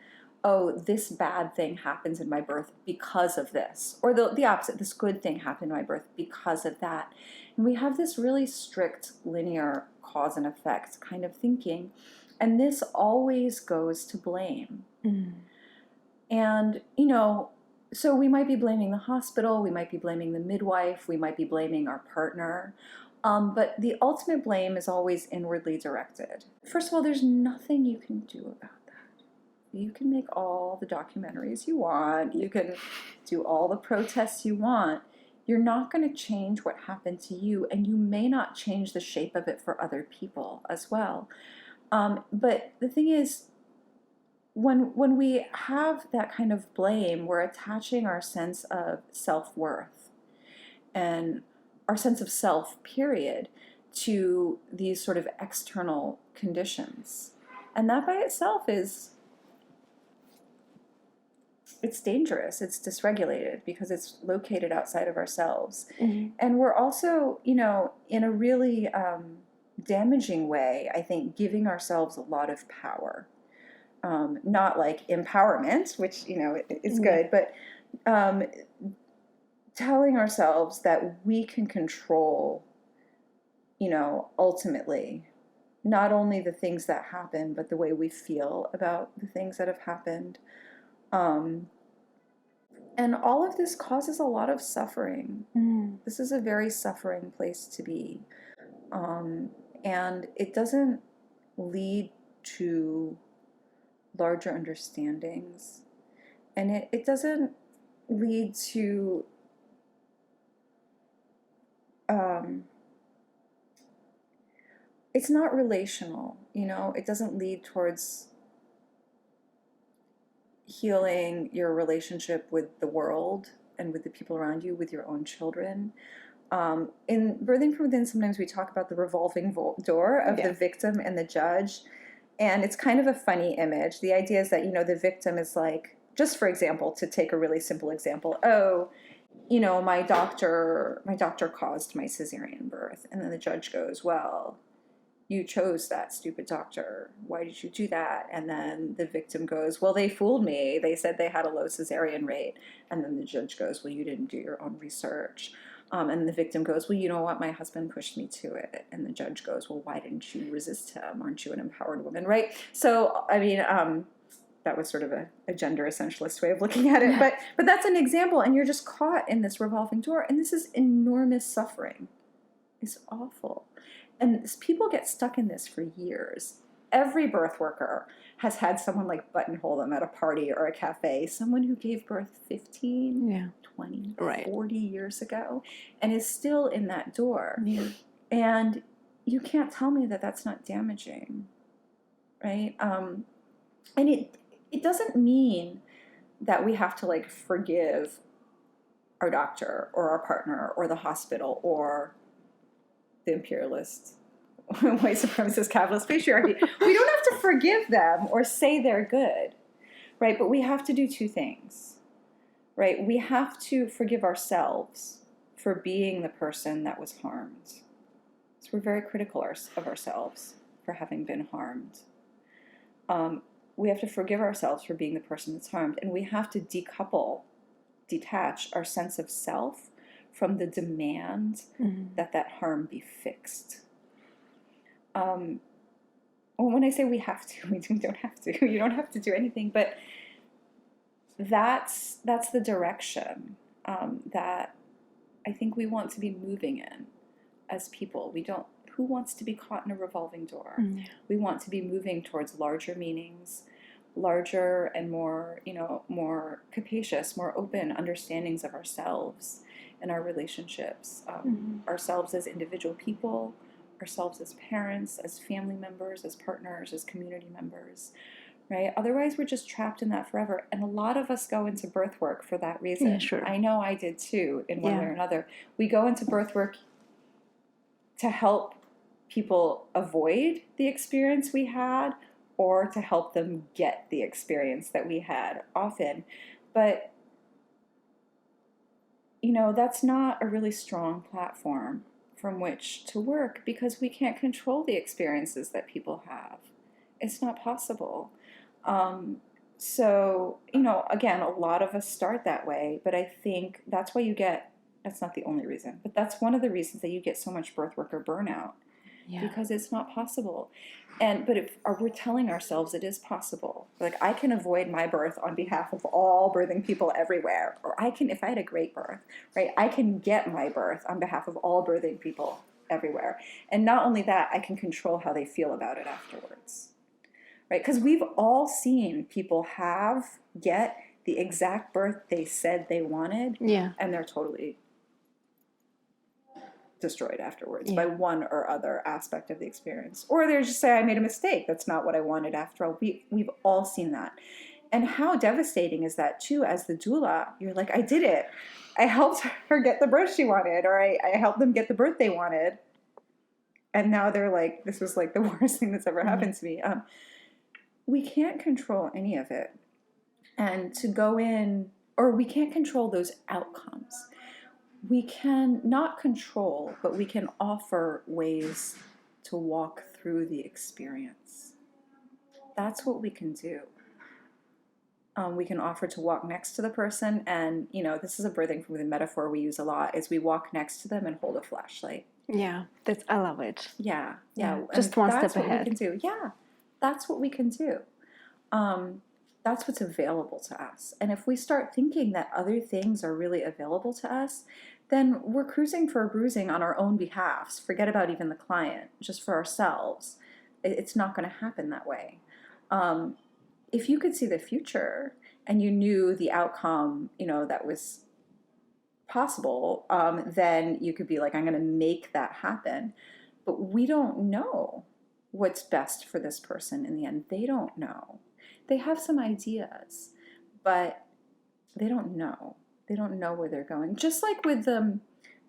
oh, this bad thing happens in my birth because of this. Or the opposite, this good thing happened in my birth because of that. And we have this really strict linear cause and effect kind of thinking. And this always goes to blame. And, so we might be blaming the hospital, we might be blaming the midwife, we might be blaming our partner. But the ultimate blame is always inwardly directed. First of all, there's nothing you can do about that. You can make all the documentaries you want. You can do all the protests you want. You're not going to change what happened to you, and you may not change the shape of it for other people as well. But the thing is, when we have that kind of blame, we're attaching our sense of self-worth and our sense of self, period, to these sort of external conditions. And that by itself it's dangerous, it's dysregulated, because it's located outside of ourselves. And we're also, in a really damaging way, I think, giving ourselves a lot of power. Not like empowerment, which, is good, but telling ourselves that we can control, ultimately, not only the things that happen, but the way we feel about the things that have happened. And all of this causes a lot of suffering. This is a very suffering place to be. And it doesn't lead to larger understandings. And it doesn't lead to it's not relational, it doesn't lead towards healing your relationship with the world and with the people around you, with your own children. In Birthing from Within, sometimes we talk about the revolving door of the victim and the judge. And it's kind of a funny image. The idea is that, the victim is like, just for example, to take a really simple example, my doctor caused my cesarean birth. And then the judge goes, well, you chose that stupid doctor. Why did you do that? And then the victim goes, well, they fooled me. They said they had a low cesarean rate. And then the judge goes, well, you didn't do your own research. And the victim goes, well, you know what? My husband pushed me to it. And the judge goes, well, why didn't you resist him? Aren't you an empowered woman, right? So, that was sort of a gender essentialist way of looking at it. But that's an example. And you're just caught in this revolving door. And this is enormous suffering. It's awful. And people get stuck in this for years. Every birth worker has had someone like buttonhole them at a party or a cafe, someone who gave birth 15, 20, 40 years ago, and is still in that door. Yeah. And you can't tell me that that's not damaging, right? And it doesn't mean that we have to forgive our doctor or our partner or the hospital or the imperialist, white supremacist, capitalist patriarchy. We don't have to forgive them or say they're good, right? But we have to do two things, right? We have to forgive ourselves for being the person that was harmed. So we're very critical of ourselves for having been harmed. We have to forgive ourselves for being the person that's harmed. And we have to detach our sense of self from the demand that harm be fixed. When I say we have to, we don't have to. You don't have to do anything, but that's the direction that I think we want to be moving in as people. Who wants to be caught in a revolving door? We want to be moving towards larger meanings, larger and more, more capacious, more open understandings of ourselves and our relationships, ourselves as individual people, ourselves as parents, as family members, as partners, as community members, right? Otherwise, we're just trapped in that forever. And a lot of us go into birth work for that reason. Yeah, sure. I know I did too, in one way or another. We go into birth work to help people avoid the experience we had or to help them get the experience that we had often. But, that's not a really strong platform from which to work because we can't control the experiences that people have. It's not possible. So, again, a lot of us start that way, but I think that's why that's not the only reason, but that's one of the reasons that you get so much birth worker burnout, because it's not possible. But if we're telling ourselves it is possible, I can avoid my birth on behalf of all birthing people everywhere, or I can, if I had a great birth, right, I can get my birth on behalf of all birthing people everywhere. And not only that, I can control how they feel about it afterwards, right? Because we've all seen people get the exact birth they said they wanted, and they're totally destroyed afterwards by one or other aspect of the experience. Or they just say, I made a mistake. That's not what I wanted after all. We've all seen that. And how devastating is that too, as the doula? You're like, I did it. I helped her get the birth she wanted, or I helped them get the birth they wanted. And now they're like, this was the worst thing that's ever happened to me. We can't control any of it. And to go in, or we can't control those outcomes. We can not control, but we can offer ways to walk through the experience. That's what we can do. We can offer to walk next to the person, and this is a birthing from the metaphor we use a lot, is we walk next to them and hold a flashlight. Yeah, I love it. Yeah. Just one step ahead. That's what we can do. Yeah, that's what we can do. That's what's available to us. And if we start thinking that other things are really available to us, then we're cruising for a bruising on our own behalfs. Forget about even the client, just for ourselves. It's not going to happen that way. If you could see the future and you knew the outcome, that was possible, then you could be like, I'm going to make that happen. But we don't know what's best for this person in the end. They don't know. They have some ideas, but they don't know. They don't know where they're going. Just like with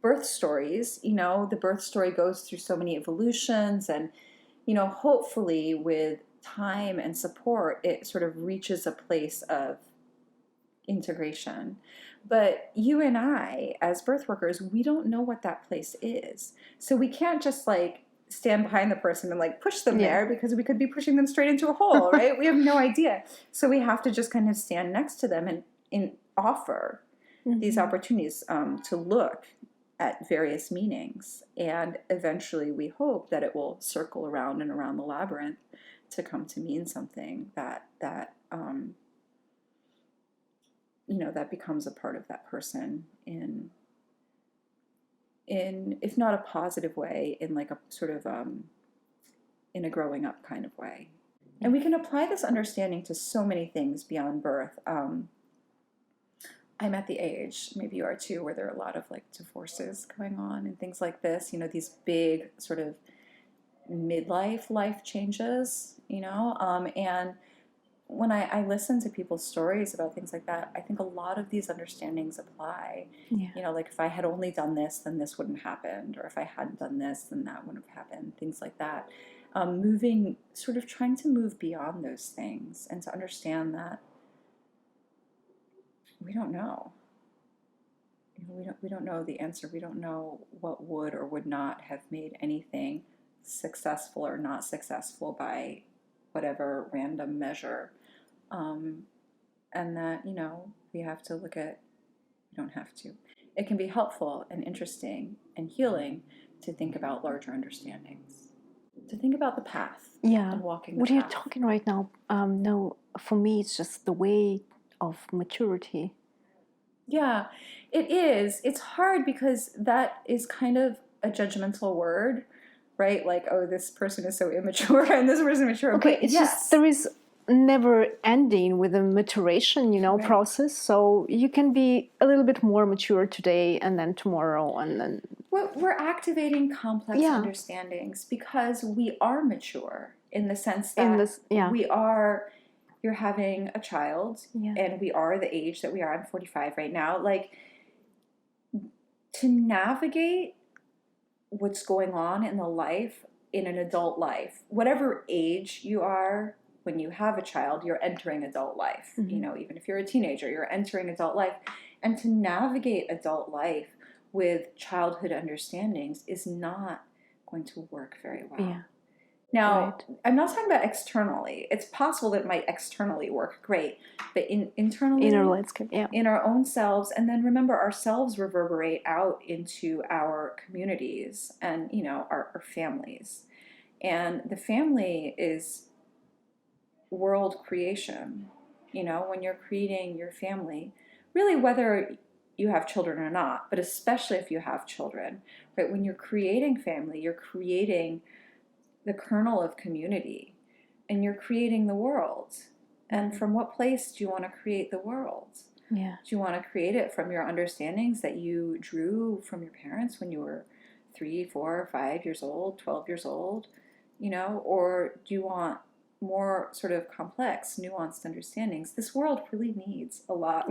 birth stories, the birth story goes through so many evolutions, and, hopefully with time and support, it sort of reaches a place of integration. But you and I, as birth workers, we don't know what that place is. So we can't just stand behind the person and push them there, because we could be pushing them straight into a hole, right? We have no idea. So we have to just kind of stand next to them and offer these opportunities to look at various meanings. And eventually we hope that it will circle around and around the labyrinth to come to mean something that that becomes a part of that person in if not a positive way, in a sort of in a growing up kind of way. And we can apply this understanding to so many things beyond birth. I'm at the age, maybe you are too, where there are a lot of divorces going on and things like this, these big sort of midlife life changes, and when I listen to people's stories about things like that, I think a lot of these understandings apply. Yeah. If I had only done this, then this wouldn't have happened, or if I hadn't done this, then that wouldn't have happened, things like that. Trying to move beyond those things and to understand that we don't know. We don't know the answer. We don't know what would or would not have made anything successful or not successful by whatever random measure. And that, we have to look at, we don't have to. It can be helpful and interesting and healing to think about larger understandings, to think about the path and walking the what path. you're talking right now, no, for me, it's just the way of maturity. Yeah, it is. It's hard because that is kind of a judgmental word, right? Oh, this person is so immature and this person is mature. Okay, but it's yes. just there is never ending with a maturation, Right. process. So you can be a little bit more mature today, and then tomorrow, and then We're activating complex understandings because we are mature in the sense that you're having a child, and we are the age that we are. I'm 45 right now. To navigate what's going on in an adult life, whatever age you are, when you have a child, you're entering adult life. Even if you're a teenager, you're entering adult life. And to navigate adult life with childhood understandings is not going to work very well. Yeah. Now, I'm not talking about externally. It's possible that it might externally work great, but internally, inner landscape, in our own selves, and then remember, ourselves reverberate out into our communities and our families, and the family is world creation. When you're creating your family, really, whether you have children or not, but especially if you have children, right? When you're creating family, you're creating the kernel of community, and you're creating the world. And from what place do you want to create the world? Yeah. Do you want to create it from your understandings that you drew from your parents when you were 3, 4, 5 years old, 12 years old, or do you want more sort of complex, nuanced understandings? This world really needs a lot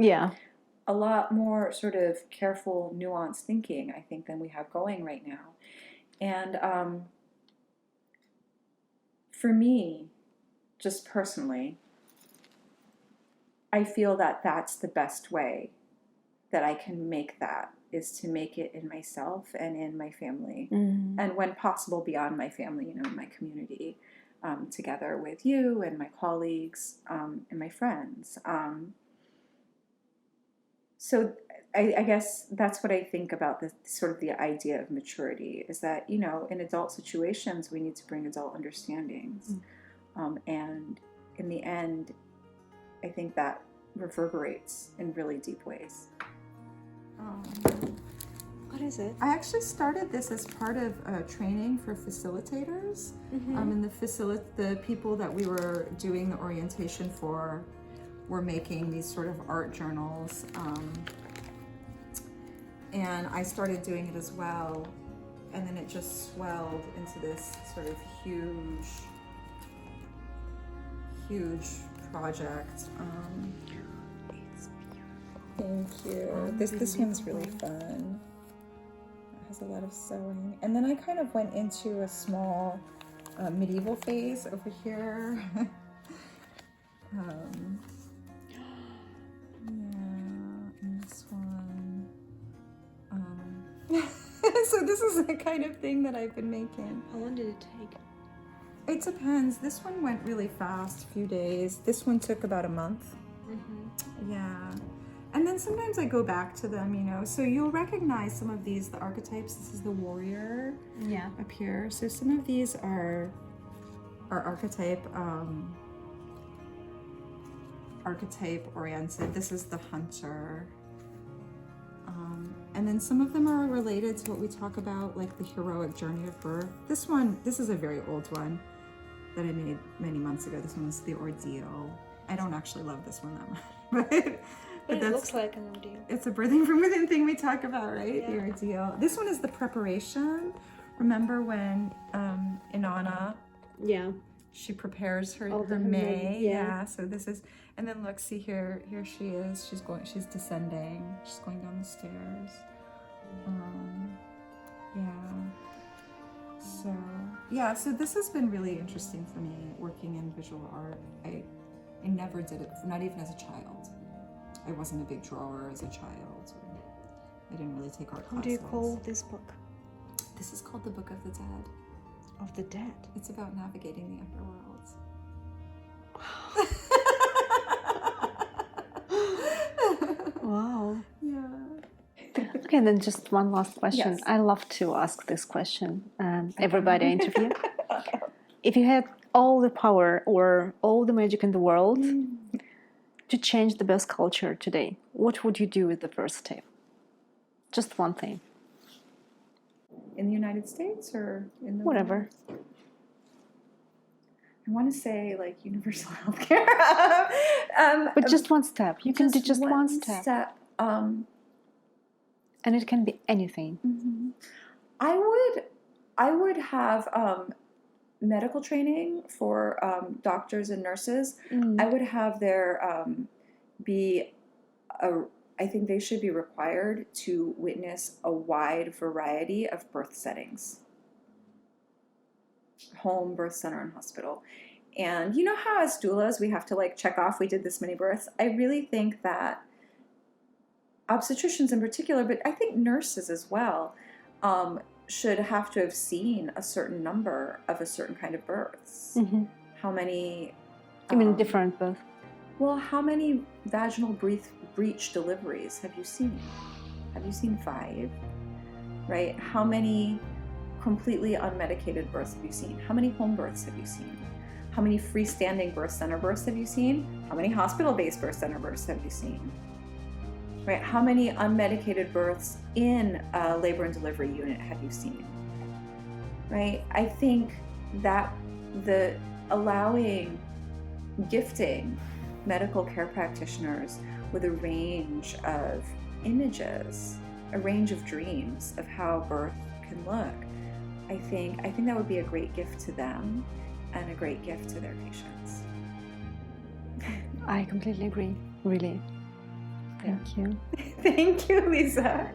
more sort of careful, nuanced thinking, I think, than we have going right now. And for me, just personally, I feel that that's the best way that I can make that is to make it in myself and in my family, and when possible beyond my family, you know, in my community, together with you and my colleagues, and my friends. So I guess that's what I think about the sort of the idea of maturity, is that, you know, in adult situations, we need to bring adult understandings. And in the end, I think that reverberates in really deep ways. What is it? I actually started this as part of training for facilitators. And the people that we were doing the orientation for were making these sort of art journals. And I started doing it as well. And then it just swelled into this sort of huge project. Thank you. This one's really fun. It has a lot of sewing. And then I kind of went into a small medieval phase over here. And this one. So this is the kind of thing that I've been making. How long did it take? It depends. This one went really fast, a few days. This one took about a month. Yeah. And then sometimes I go back to them, you know. So you'll recognize some of these, the archetypes. This is the warrior up here. So some of these are archetype oriented. This is the hunter. And then some of them are related to what we talk about, like the heroic journey of birth. This is a very old one that I made many months ago. This one's the ordeal. I don't actually love this one that much, but it looks like an ordeal. It's a birthing from within thing we talk about, right? Yeah. The ordeal. This one is the preparation. Remember when Inanna, she prepares her May. Yeah. So this is, and then look, see here she is. She's descending. She's going down the stairs. So this has been really interesting for me, working in visual art. I never did it, not even as a child. I wasn't a big drawer as a child. I didn't really take art classes. What do you call this book? This is called The Book of the Dead. Of the Dead? It's about navigating the underworld. Wow. Yeah. Okay, then just one last question. Yes. I love to ask this question, everybody I interview. If you had all the power or all the magic in the world to change the birth culture today, what would you do with the first step? Just one thing. In the United States or in the Whatever. world? I want to say like universal healthcare. But just one step. You can do just one step. And it can be anything. I would have medical training for doctors and nurses. I would have there I think they should be required to witness a wide variety of birth settings. Home, birth center, and hospital. And you know how as doulas we have to like check off we did this many births? I really think that obstetricians in particular, but I think nurses as well, should have to have seen a certain number of a certain kind of births. How many... You mean different birth? Well, how many vaginal breech deliveries have you seen? Have you seen 5? Right? How many completely unmedicated births have you seen? How many home births have you seen? How many freestanding birth center births have you seen? How many hospital-based birth center births have you seen? Right? How many unmedicated births in a labor and delivery unit have you seen? Right? I think that the gifting medical care practitioners with a range of images, a range of dreams of how birth can look, I think that would be a great gift to them and a great gift to their patients. I completely agree. Really. Thank you. Thank you, Lisa.